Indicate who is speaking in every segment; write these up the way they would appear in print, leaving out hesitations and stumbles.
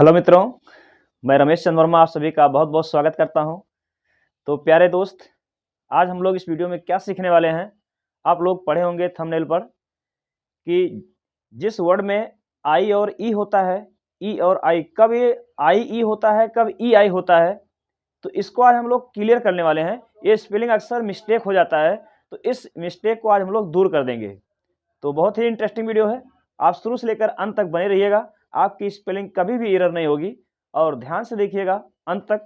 Speaker 1: Hello मित्रों, मैं रमेश चंद्र वर्मा आप सभी का बहुत बहुत स्वागत करता हूं। तो प्यारे दोस्त, आज हम लोग इस वीडियो में क्या सीखने वाले हैं। आप लोग पढ़े होंगे थंबनेल पर कि जिस वर्ड में आई और ई होता है, ई और आई, कब ये आई ई होता है, कब ई आई होता है, तो इसको आज हम लोग क्लियर करने वाले हैं। ये स्पेलिंग अक्सर मिस्टेक हो जाता है, तो इस मिस्टेक को आज हम लोग दूर कर देंगे। तो बहुत ही इंटरेस्टिंग वीडियो है, आप शुरू से लेकर अंत तक बने रहिएगा। आपकी स्पेलिंग कभी भी एरर नहीं होगी, और ध्यान से देखिएगा अंत तक।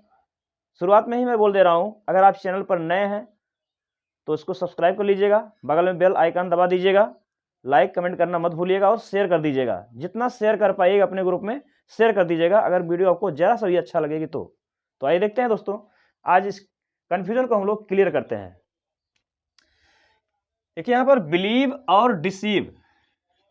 Speaker 1: शुरुआत में ही मैं बोल दे रहा हूं, अगर आप चैनल पर नए हैं तो इसको सब्सक्राइब कर लीजिएगा, बगल में बेल आइकन दबा दीजिएगा, लाइक कमेंट करना मत भूलिएगा और शेयर कर दीजिएगा। जितना शेयर कर पाइएगा अपने ग्रुप में शेयर कर दीजिएगा, अगर वीडियो आपको जरा सा भी अच्छा लगेगी तो आइए देखते हैं दोस्तों, आज इस कंफ्यूजन को हम लोग क्लियर करते हैं। देखिए यहाँ पर बिलीव और डिसीव,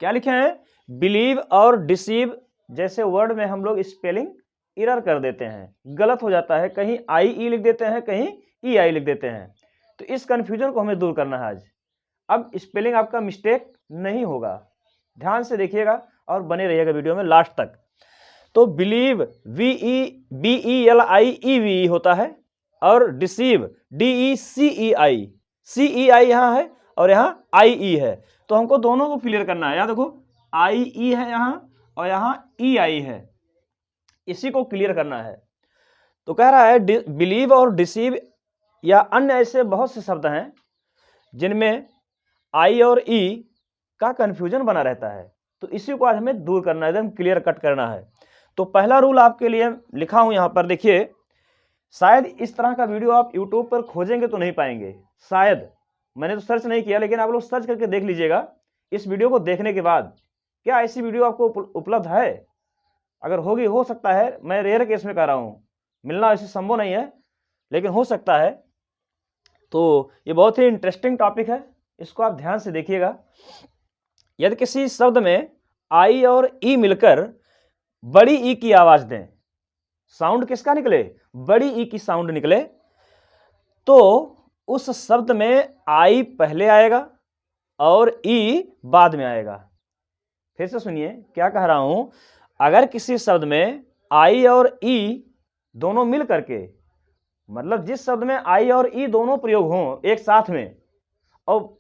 Speaker 1: क्या लिखे हैं, बिलीव और डिसीव जैसे वर्ड में हम लोग स्पेलिंग एरर कर देते हैं, गलत हो जाता है, कहीं आई ई लिख देते हैं, कहीं ई आई लिख देते हैं। तो इस कंफ्यूजन को हमें दूर करना है आज। अब स्पेलिंग आपका मिस्टेक नहीं होगा, ध्यान से देखिएगा और बने रहिएगा वीडियो में लास्ट तक। तो believe V E B E L I E V E होता है, और डिसीव डी ई सी ई आई यहाँ है और यहाँ आई ई है। तो हमको दोनों को क्लियर करना है। यहाँ देखो आई ई है यहाँ और यहाँ ई आई है, इसी को क्लियर करना है। तो कह रहा है बिलीव और डिसीव या अन्य ऐसे बहुत से शब्द हैं जिनमें आई और ई का कंफ्यूजन बना रहता है, तो इसी को आज हमें दूर करना है, एकदम क्लियर कट करना है। तो पहला रूल आपके लिए लिखा हूं यहाँ पर, देखिए। शायद इस तरह का वीडियो आप यूट्यूब पर खोजेंगे तो नहीं पाएंगे, शायद, मैंने तो सर्च नहीं किया, लेकिन आप लोग सर्च करके देख लीजिएगा इस वीडियो को देखने के बाद, क्या ऐसी वीडियो आपको उपलब्ध है। अगर होगी, हो सकता है, मैं रेयर केस में कह रहा हूं, मिलना ऐसे संभव नहीं है, लेकिन हो सकता है। तो ये बहुत ही इंटरेस्टिंग टॉपिक है, इसको आप ध्यान से देखिएगा। यदि किसी शब्द में आई और ई मिलकर बड़ी ई की आवाज दें, साउंड किसका निकले, बड़ी ई की साउंड निकले, तो उस शब्द में आई पहले आएगा और ई बाद में आएगा। फिर से सुनिए क्या कह रहा हूं, अगर किसी शब्द में आई और ई दोनों मिल करके, मतलब जिस शब्द में आई और ई दोनों प्रयोग हों एक साथ में, और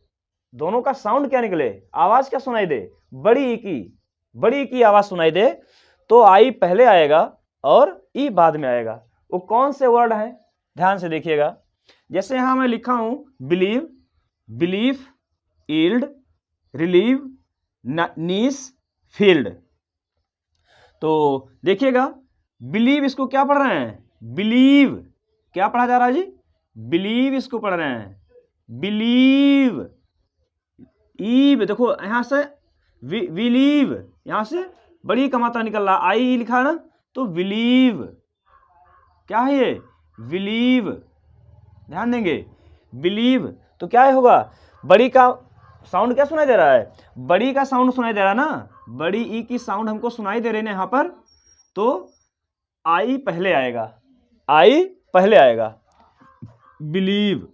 Speaker 1: दोनों का साउंड क्या निकले, आवाज क्या सुनाई दे, बड़ी ई की आवाज सुनाई दे, तो आई पहले आएगा और ई बाद में आएगा। वो कौन से वर्ड हैं, ध्यान से देखिएगा। जैसे यहां मैं लिखा हूं बिलीव, बिलीफ, ईल्ड, रिलीव, नीस, फील्ड। तो देखिएगा, बिलीव इसको क्या पढ़ रहे हैं, बिलीव क्या पढ़ा जा रहा है जी, बिलीव इसको पढ़ रहे हैं, बिलीव। ईव देखो यहां से विलीव, यहां से बड़ी का मात्रा निकल रहा, आई लिखा है ना, तो विलीव क्या है ये, विलीव। ध्यान देंगे, बिलीव तो क्या होगा, बड़ी का साउंड क्या सुनाई दे रहा है, बड़ी का साउंड सुनाई दे रहा है ना, बड़ी ई की साउंड हमको सुनाई दे रही है यहां पर, तो आई पहले आएगा, आई पहले आएगा। बिलीव,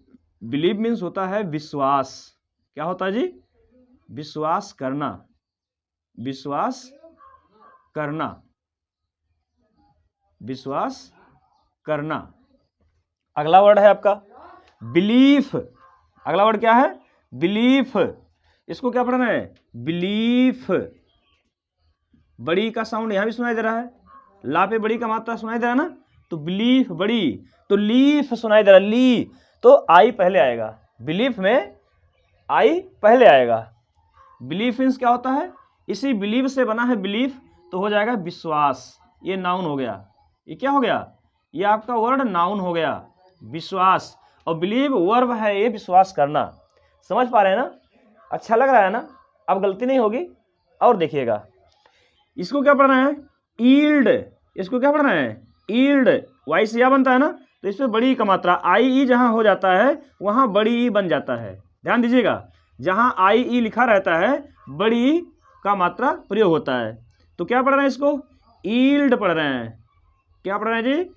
Speaker 1: बिलीव मीन्स होता है विश्वास, क्या होता है जी, विश्वास करना, विश्वास करना, विश्वास करना। अगला वर्ड है आपका बिलीफ, अगला वर्ड क्या है, बिलीफ। इसको क्या पढ़ना है, बिलीफ। बड़ी का साउंड यहां भी सुनाई दे रहा है, ला पे बड़ी का मात्रा सुनाई दे रहा है ना, तो बिलीफ बड़ी, तो लीफ सुनाई दे रहा है, ली, तो आई पहले आएगा, बिलीफ में आई पहले आएगा। बिलीफ मीन्स क्या होता है, इसी बिलीव से बना है बिलीफ, तो हो जाएगा विश्वास, ये नाउन हो गया, ये क्या हो गया, ये आपका वर्ड नाउन हो गया, विश्वास। और बिलीव वर्ब है, ये विश्वास करना। समझ पा रहे हैं ना, अच्छा लग रहा है ना, अब गलती नहीं होगी। और देखिएगा, इसको क्या पढ़ना है, ईल्ड, इसको क्या पढ़ना है, ईल्ड, वाई से या बनता है ना, तो इसमें बड़ी का मात्रा आई ई जहां हो जाता है वहां बड़ी ई बन जाता है। ध्यान दीजिएगा, जहां आई ई लिखा रहता है बड़ी का मात्रा प्रयोग होता है। तो क्या पढ़ रहे हैं, इसको ईल्ड पढ़ रहे हैं, क्या पढ़ रहे हैं जी,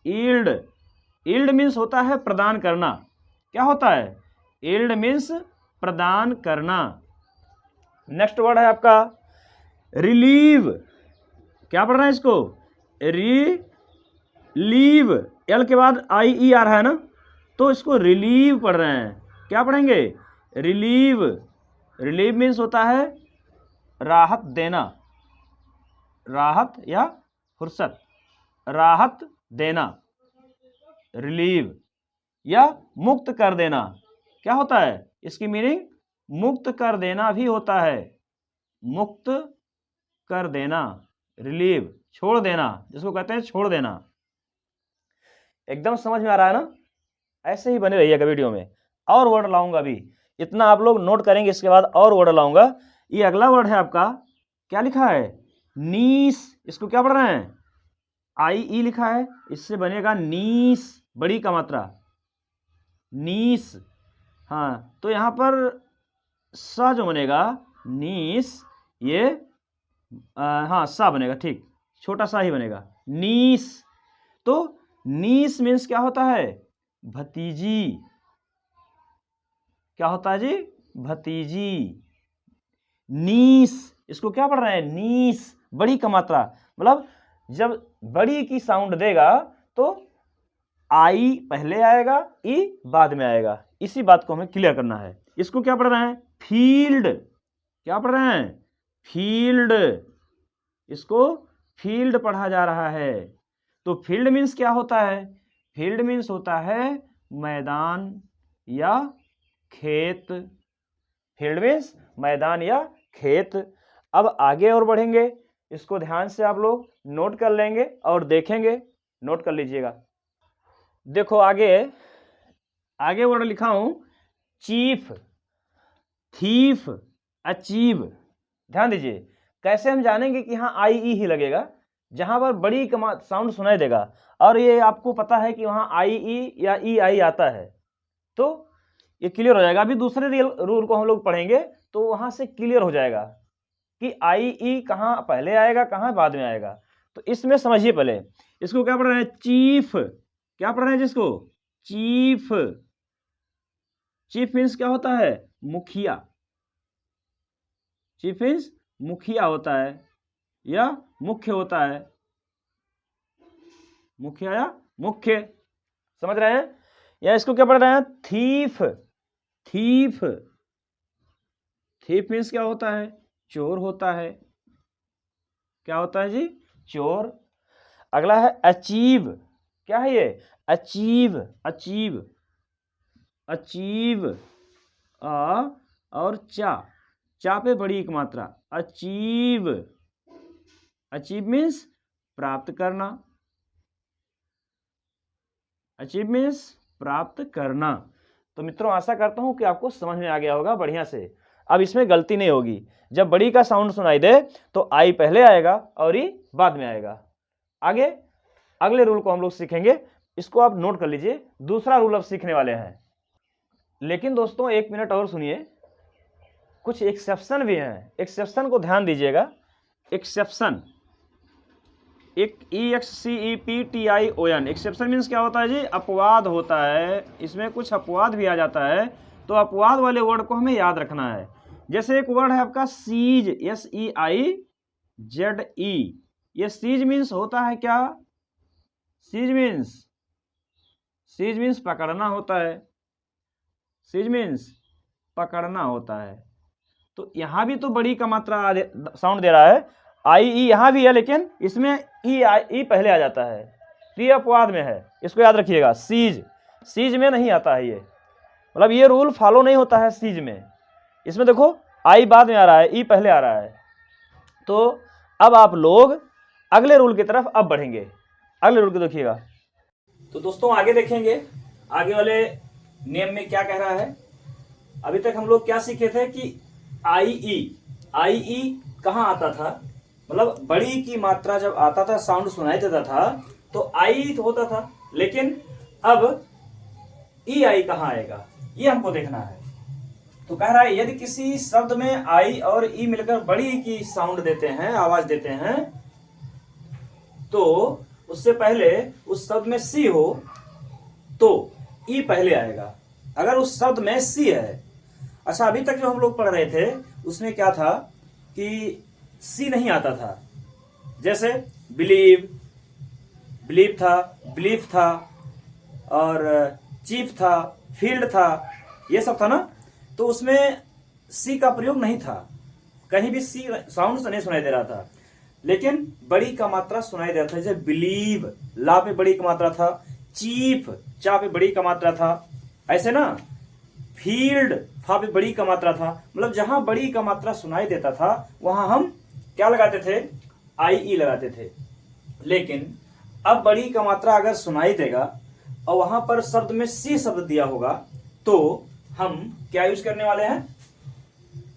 Speaker 1: ईल्ड। ईल्ड मीन्स होता है प्रदान करना, क्या होता है, ईल्ड मीन्स प्रदान करना। नेक्स्ट वर्ड है आपका रिलीव, क्या पढ़ रहे हैं इसको, रिलीव, एल के बाद आई ई आ रहा है ना, तो इसको रिलीव पढ़ रहे हैं। क्या पढ़ेंगे? रिलीव। रिलीव मीन्स होता है राहत देना, राहत या फुर्सत, राहत देना, रिलीव या मुक्त कर देना। क्या होता है इसकी मीनिंग? मुक्त कर देना भी होता है, मुक्त कर देना, रिलीव, छोड़ देना, जिसको कहते हैं छोड़ देना। एकदम समझ में आ रहा है ना? ऐसे ही बने रहिएगा वीडियो में। और वर्ड लाऊंगा अभी, इतना आप लोग नोट करेंगे, इसके बाद और वर्ड लाऊंगा। ये अगला वर्ड है आपका, क्या लिखा है? नीस। इसको क्या पढ़ रहे हैं? आई ई लिखा है, इससे बनेगा नीस, बड़ी का मात्रा, नीस। हाँ, तो यहां पर सा जो बनेगा, नीस, ये हाँ सा बनेगा, ठीक, छोटा सा ही बनेगा, नीस। तो नीस मीन्स क्या होता है? भतीजी। क्या होता है जी? भतीजी। नीस, इसको क्या पढ़ रहे हैं? नीस, बड़ी का मात्रा, मतलब जब बड़ी की साउंड देगा तो आई पहले आएगा, ई बाद में आएगा। इसी बात को हमें क्लियर करना है। इसको क्या पढ़ रहे हैं? फील्ड। क्या पढ़ रहे हैं? फील्ड। इसको फील्ड पढ़ा जा रहा है। तो फील्ड मीन्स क्या होता है? फील्ड मीन्स होता है मैदान या खेत। फील्ड मीन्स मैदान या खेत। अब आगे और बढ़ेंगे, इसको ध्यान से आप लोग नोट कर लेंगे और देखेंगे। नोट कर लीजिएगा। देखो आगे, आगे वर्ड लिखा हूं, चीफ, थीफ, अचीव। ध्यान दीजिए, कैसे हम जानेंगे कि हाँ आई ई ही लगेगा? जहां पर बड़ी साउंड सुनाई देगा और ये आपको पता है कि वहां आई ई या ई आई आता है, तो ये क्लियर हो जाएगा। अभी दूसरे रूल को हम लोग पढ़ेंगे तो वहां से क्लियर हो जाएगा कि आई ई कहां पहले आएगा, कहां बाद में आएगा। तो इसमें समझिए पहले, इसको क्या पढ़ रहे हैं? चीफ। क्या पढ़ रहे हैं जिसको? चीफ। चीफ मीन्स क्या होता है? मुखिया। चीफ मीन्स मुखिया होता है या मुख्य होता है, मुखिया या मुख्य, समझ रहे हैं? या इसको क्या पढ़ रहे हैं? थीफ। थीफ। थीफ मीन्स क्या होता है? चोर होता है। क्या होता है जी? चोर। अगला है अचीव। क्या है ये? अचीव। अचीव, अचीव, आ और चा, चा पे बड़ी एक मात्रा, अचीव। अचीव मीन्स प्राप्त करना। अचीव मीन्स प्राप्त करना। तो मित्रों, आशा करता हूं कि आपको समझ में आ गया होगा बढ़िया से। अब इसमें गलती नहीं होगी। जब बड़ी का साउंड सुनाई दे तो आई पहले आएगा और ई बाद में आएगा। आगे अगले रूल को हम लोग सीखेंगे, इसको आप नोट कर लीजिए। दूसरा रूल अब सीखने वाले हैं। लेकिन दोस्तों एक मिनट और सुनिए, कुछ एक्सेप्शन भी हैं। एक्सेप्शन को ध्यान दीजिएगा। एक्सेप्शन, एक EXCEPTION, एक्सेप्शन मीन्स क्या होता है जी? अपवाद होता है। इसमें कुछ अपवाद भी आ जाता है, तो अपवाद वाले वर्ड को हमें याद रखना है। जैसे एक वर्ड है आपका सीज, SEIZE। ये सीज मीन्स होता है क्या? सीज मीन्स पकड़ना होता है। सीज मीन्स पकड़ना होता है। तो यहां भी तो बड़ी का मात्रा साउंड दे रहा है, आई ई यहां भी है, लेकिन इसमें ई पहले आ जाता है, ये अपवाद में है। इसको याद रखिएगा। सीज में नहीं आता है ये, मतलब ये रूल फॉलो नहीं होता है सीज में। इसमें देखो आई बाद में आ रहा है, ई पहले आ रहा है। तो अब आप लोग अगले रूल की तरफ अब बढ़ेंगे। अगले रूल को देखिएगा। तो दोस्तों आगे देखेंगे, आगे वाले नियम में क्या कह रहा है। अभी तक हम लोग क्या सीखे थे कि आई ई कहां आता था, मतलब बड़ी की मात्रा जब आता था, साउंड सुनाई देता था तो आई होता था, लेकिन अब ई आई कहां आएगा ये हमको देखना है। तो कह रहा है यदि किसी शब्द में आई और ई मिलकर बड़ी की साउंड देते हैं, आवाज देते हैं, तो उससे पहले उस शब्द में सी हो तो ई पहले आएगा। अगर उस शब्द में सी है, अच्छा अभी तक जो हम लोग पढ़ रहे थे उसमें क्या था कि सी नहीं आता था। जैसे बिलीव, बिलीव था, बिलीफ था, और चीफ था, फील्ड था, ये सब था ना। तो उसमें सी का प्रयोग नहीं था, कहीं भी सी साउंड नहीं सुनाई दे रहा था, लेकिन बड़ी का मात्रा सुनाई दे रहा था। जैसे बिलीव, ला पे बड़ी का मात्रा था, चीफ, चा पे बड़ी का मात्रा था, ऐसे ना। फील्ड, फा पे बड़ी का मात्रा था। मतलब जहां बड़ी का मात्रा सुनाई देता था वहां हम क्या लगाते थे, आई ई लगाते थे। लेकिन अब बड़ी का मात्रा अगर सुनाई देगा और वहां पर शब्द में सी शब्द दिया होगा तो हम क्या यूज करने वाले हैं,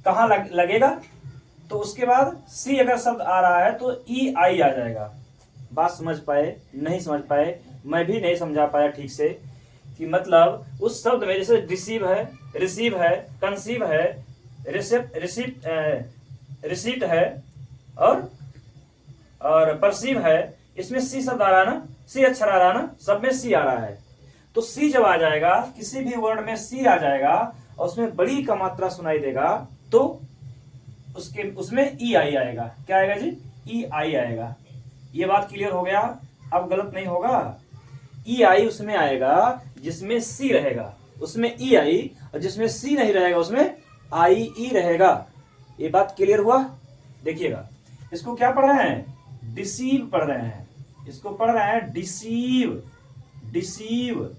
Speaker 1: कहां लगेगा, तो उसके बाद सी अगर शब्द आ रहा है तो ई आई आ जाएगा। बात समझ पाए, नहीं समझ पाए, मैं भी नहीं समझा पाया ठीक से कि मतलब उस शब्द में जैसे रिसीव है, रिसीव है, कंसीव है, रिसीट है और परसीव है, इसमें सी शब्द आ रहा है ना, सी अक्षर आ रहा है ना, सब में सी आ रहा है। तो सी जब आ जाएगा, किसी भी वर्ड में सी आ जाएगा और उसमें बड़ी का मात्रा सुनाई देगा तो उसमें ई आई आएगा। क्या आएगा जी, ई आई आएगा। ये बात क्लियर हो गया, अब गलत नहीं होगा। ई आई उसमें आएगा जिसमें सी रहेगा, उसमें ई आई, और जिसमें सी नहीं रहेगा उसमें आई ई रहेगा। ये बात क्लियर हुआ। देखिएगा, इसको क्या पढ़ रहे हैं, डिसीव पढ़ रहे हैं, इसको पढ़ रहे हैं डिसीव, डिसीव।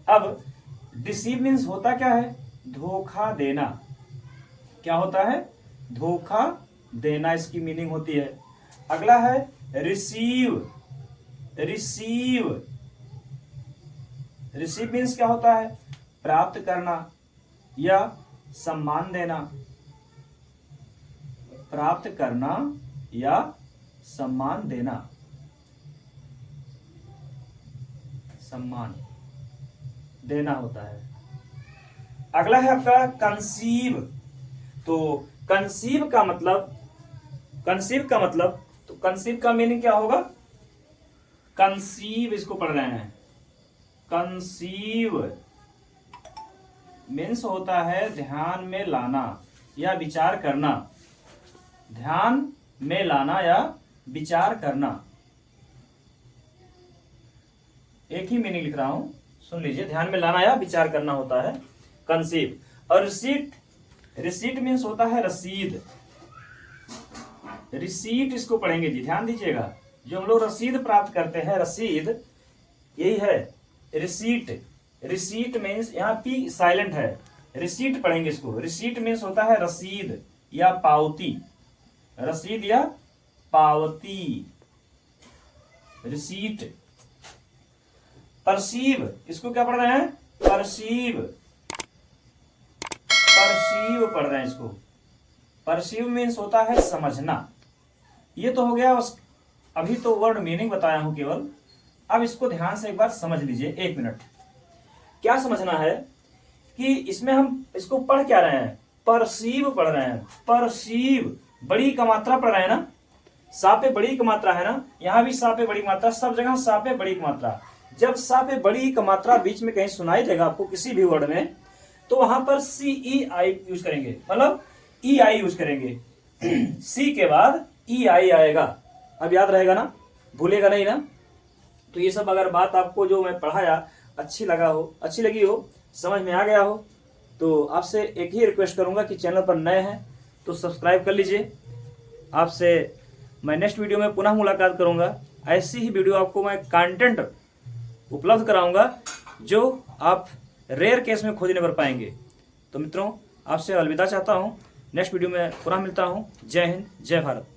Speaker 1: अब डिसीव मीन्स होता क्या है, धोखा देना। क्या होता है, धोखा देना, इसकी मीनिंग होती है। अगला है रिसीव, रिसीव, रिसीव मीन्स क्या होता है, प्राप्त करना या सम्मान देना, प्राप्त करना या सम्मान देना, सम्मान देना होता है। अगला है आपका कंसीव। तो कंसीव का मतलब, कंसीव का मतलब, तो कंसीव का मीनिंग क्या होगा, कंसीव, इसको पढ़ रहे हैं, कंसीव मीन्स होता है ध्यान में लाना या विचार करना, ध्यान में लाना या विचार करना। एक ही मीनिंग लिख रहा हूं, सुन लीजिए, ध्यान में लाना या विचार करना होता है कंसीव। और रिसीट, रिसीट मीन्स होता है रसीद, रिसीट इसको पढ़ेंगे जी, ध्यान दीजिएगा। जो हम लोग रसीद प्राप्त करते हैं, रसीद, यही है रिसीट। रिसीट मीन्स, यहाँ पी साइलेंट है, रिसीट पढ़ेंगे इसको। रिसीट मीन्स होता है रसीद या पावती, रसीद या पावती, रिसीट। परसीव, इसको क्या पढ़ रहे हैं, परसीव, परसीव पढ़ रहे हैं इसको। परसीव मीन्स होता है समझना। ये तो हो गया, अभी तो वर्ड मीनिंग बताया हूं केवल। अब इसको ध्यान से एक बार समझ लीजिए, एक मिनट। क्या समझना है कि इसमें हम इसको पढ़ क्या रहे हैं, परसीव पढ़ रहे हैं, परसीव, बड़ी का मात्रा पढ़ रहे हैं ना, सा पे बड़ी का मात्रा है ना, यहां भी सा पे बड़ी मात्रा, सब जगह सा पे बड़ी का मात्रा। जब सा पे बड़ी का मात्रा बीच में कहीं सुनाई देगा आपको किसी भी वर्ड में, तो वहां पर सी ई आई यूज करेंगे, मतलब ई आई यूज करेंगे। सी के बाद ई आई आएगा। अब याद रहेगा ना, भूलेगा नहीं ना। तो ये सब अगर बात आपको जो मैं पढ़ाया अच्छी लगा हो, अच्छी लगी हो, समझ में आ गया हो, तो आपसे एक ही रिक्वेस्ट करूंगा कि चैनल पर नए हैं तो सब्सक्राइब कर लीजिए। आपसे मैं नेक्स्ट वीडियो में पुनः मुलाकात करूंगा। ऐसी ही वीडियो आपको मैं कंटेंट उपलब्ध कराऊंगा जो आप रेयर केस में खोज नहीं कर पाएंगे। तो मित्रों, आपसे अलविदा चाहता हूं, नेक्स्ट वीडियो में पुनः मिलता हूं। जय हिंद, जय भारत।